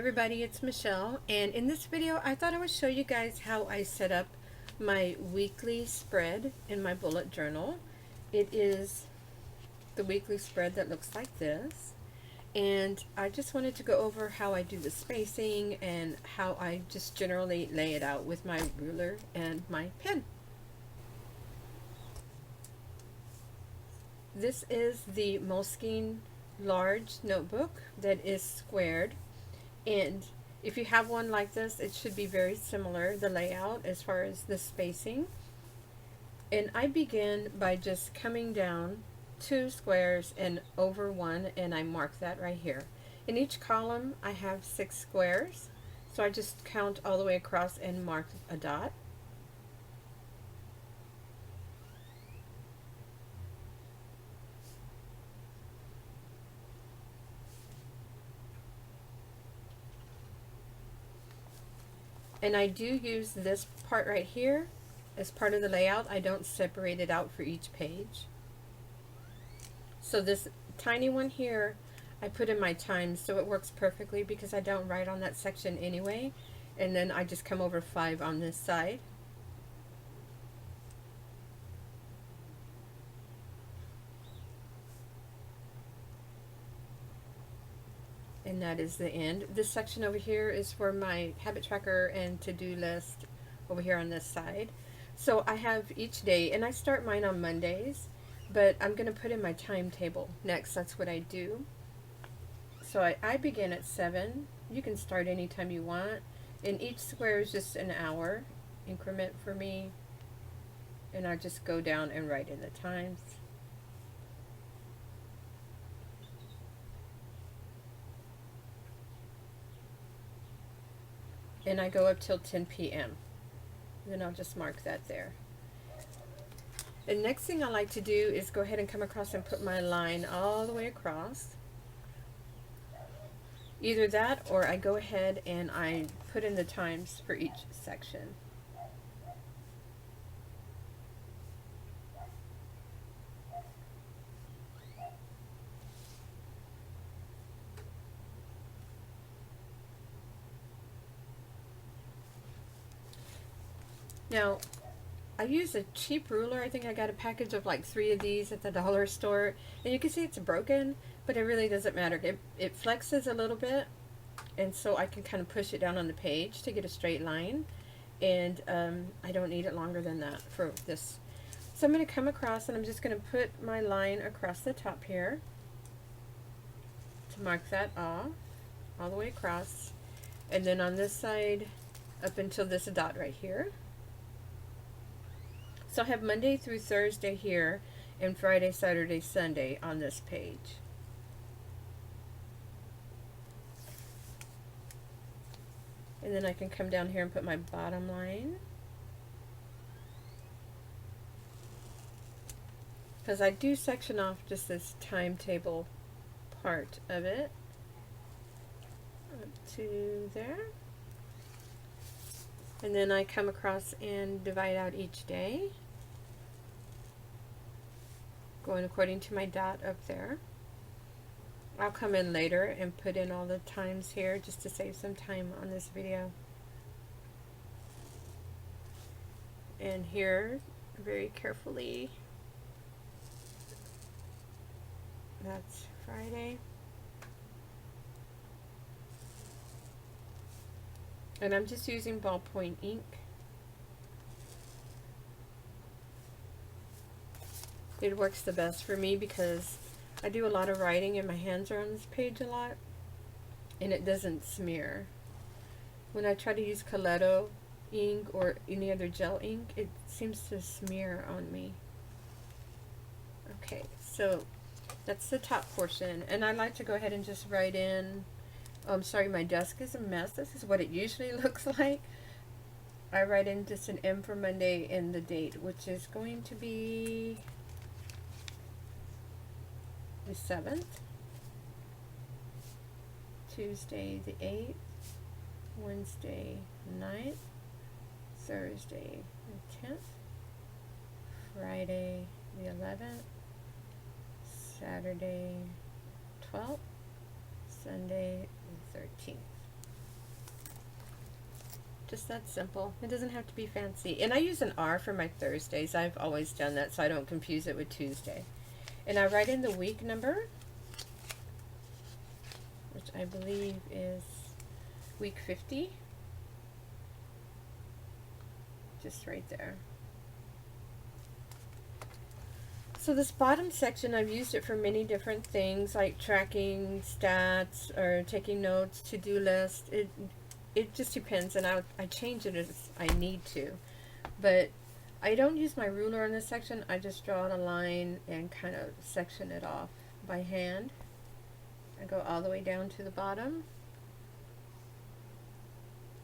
everybody, it's Michelle, and in this video I thought I would show you guys how I set up my weekly spread in my bullet journal. It is the weekly spread that looks like this, and I just wanted to go over how I do the spacing and how I just generally lay it out with my ruler and my pen. This is the Moleskine large notebook that is squared. And if you have one like this, it should be very similar, the layout as far as the spacing. And I begin by just coming down 2 squares and over 1, and I mark that right here. In each column I have 6 squares, so I just count all the way across and mark a dot. And I do use this part right here as part of the layout. I don't separate it out for each page. So this tiny one here, I put in my times, so it works perfectly because I don't write on that section anyway. And then I just come over 5 on this side. And that is the end. This section over here is for my habit tracker and to-do list over here on this side. So I have each day, and I start mine on Mondays, but I'm going to put in my timetable next. That's what I do. So I begin at 7. You can start anytime you want, and each square is just an hour increment for me, and I just go down and write in the times. And I go up till 10 p.m. Then I'll just mark that there. The next thing I like to do is go ahead and come across and put my line all the way across. Either that, or I go ahead and I put in the times for each section. Now, I use a cheap ruler. I think I got a package of like 3 of these at the dollar store, and you can see it's broken, but it really doesn't matter. It flexes a little bit, and so I can kind of push it down on the page to get a straight line, and I don't need it longer than that for this. So I'm going to come across, and I'm just going to put my line across the top here to mark that off all the way across, and then on this side up until this dot right here. So I have Monday through Thursday here, and Friday, Saturday, Sunday on this page. And then I can come down here and put my bottom line, because I do section off just this timetable part of it up to there. And then I come across and divide out each day, going according to my dot up there. I'll come in later and put in all the times here just to save some time on this video. And here, very carefully, that's Friday. And I'm just using ballpoint ink. It works the best for me because I do a lot of writing and my hands are on this page a lot, and it doesn't smear. When I try to use Coletto ink or any other gel ink, it seems to smear on me. Okay, so that's the top portion, and I like to go ahead and just write in, I'm sorry, my desk is a mess. This is what it usually looks like. I write in just an M for Monday and the date, which is going to be the 7th, Tuesday the 8th, Wednesday the 9th, Thursday the 10th, Friday the 11th, Saturday 12th, Sunday the 13th. Just that simple. It doesn't have to be fancy. And I use an R for my Thursdays. I've always done that so I don't confuse it with Tuesday. And I write in the week number, which I believe is week 50. Just right there. So this bottom section, I've used it for many different things, like tracking stats or taking notes, to-do list. It just depends, and I change it as I need to. But I don't use my ruler in this section. I just draw a line and kind of section it off by hand. I go all the way down to the bottom.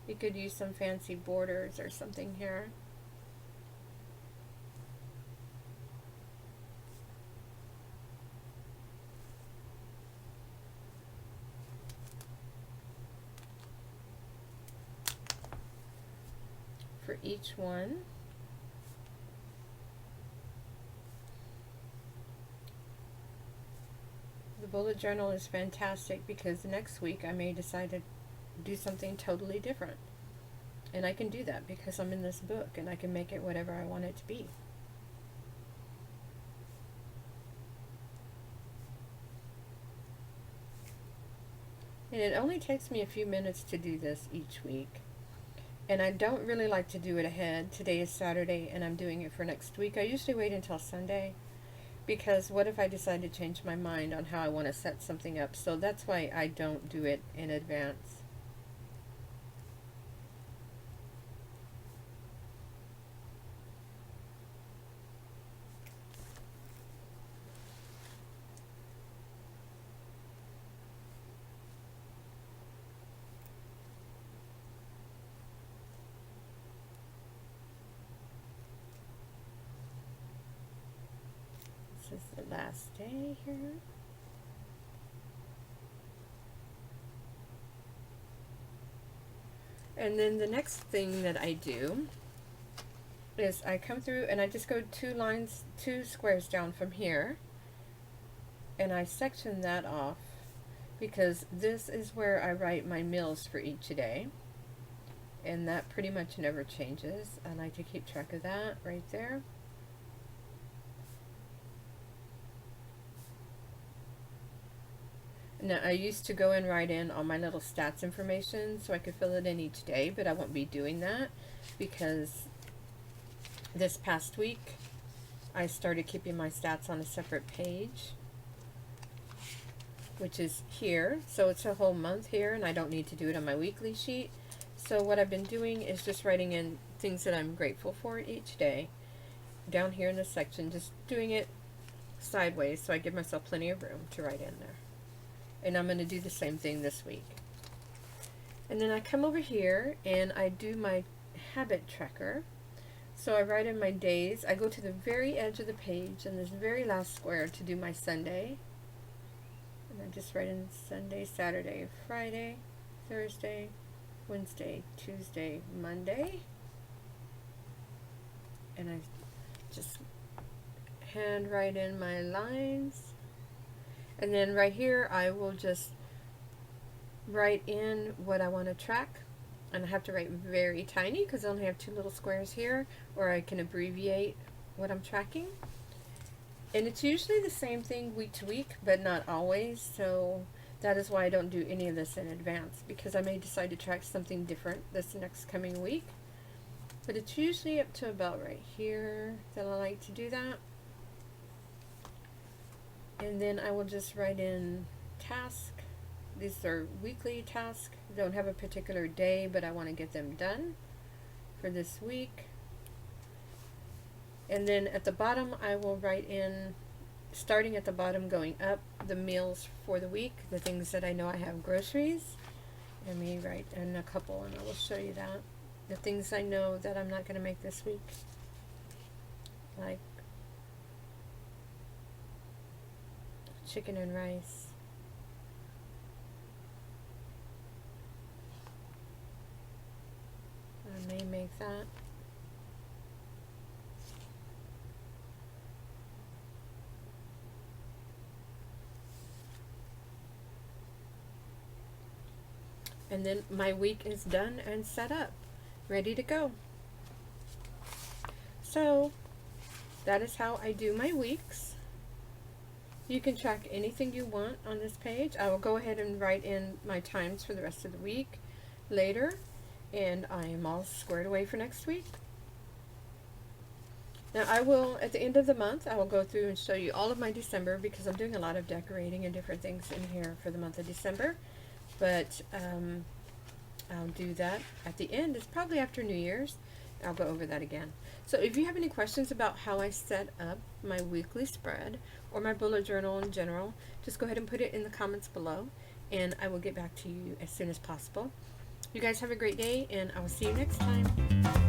You could use some fancy borders or something here. For each one. The bullet journal is fantastic because next week I may decide to do something totally different. And I can do that because I'm in this book and I can make it whatever I want it to be. And it only takes me a few minutes to do this each week. And I don't really like to do it ahead. Today is Saturday and I'm doing it for next week. I usually wait until Sunday because what if I decide to change my mind on how I want to set something up? So that's why I don't do it in advance. This is the last day here. And then the next thing that I do is I come through and I just go two squares down from here, and I section that off because this is where I write my meals for each day, and that pretty much never changes. I like to keep track of that right there. Now, I used to go and write in all my little stats information so I could fill it in each day, but I won't be doing that because this past week I started keeping my stats on a separate page, which is here. So it's a whole month here and I don't need to do it on my weekly sheet. So what I've been doing is just writing in things that I'm grateful for each day down here in this section, just doing it sideways so I give myself plenty of room to write in there. And I'm going to do the same thing this week. And then I come over here and I do my habit tracker. So I write in my days. I go to the very edge of the page in this very last square to do my Sunday. And I just write in Sunday, Saturday, Friday, Thursday, Wednesday, Tuesday, Monday. And I just hand write in my lines. And then right here I will just write in what I want to track, and I have to write very tiny because I only have two little squares here, or I can abbreviate what I'm tracking. And it's usually the same thing week to week, but not always, so that is why I don't do any of this in advance, because I may decide to track something different this next coming week. But it's usually up to about right here that I like to do that. And then I will just write in task. These are weekly tasks. Don't have a particular day, but I want to get them done for this week. And then at the bottom I will write in, starting at the bottom going up, the meals for the week, the things that I know I have groceries. Let me write in a couple and I will show you that. The things I know that I'm not going to make this week, like chicken and rice. I may make that. And then my week is done and set up. ready to go. So that is how I do my weeks. You can track anything you want on this page. I will go ahead and write in my times for the rest of the week later, and I am all squared away for next week. Now I will, at the end of the month, I will go through and show you all of my December, because I'm doing a lot of decorating and different things in here for the month of December. But I'll do that at the end. It's probably after New Year's. I'll go over that again. So if you have any questions about how I set up my weekly spread or my bullet journal in general, just go ahead and put it in the comments below, and I will get back to you as soon as possible. You guys have a great day, and I will see you next time.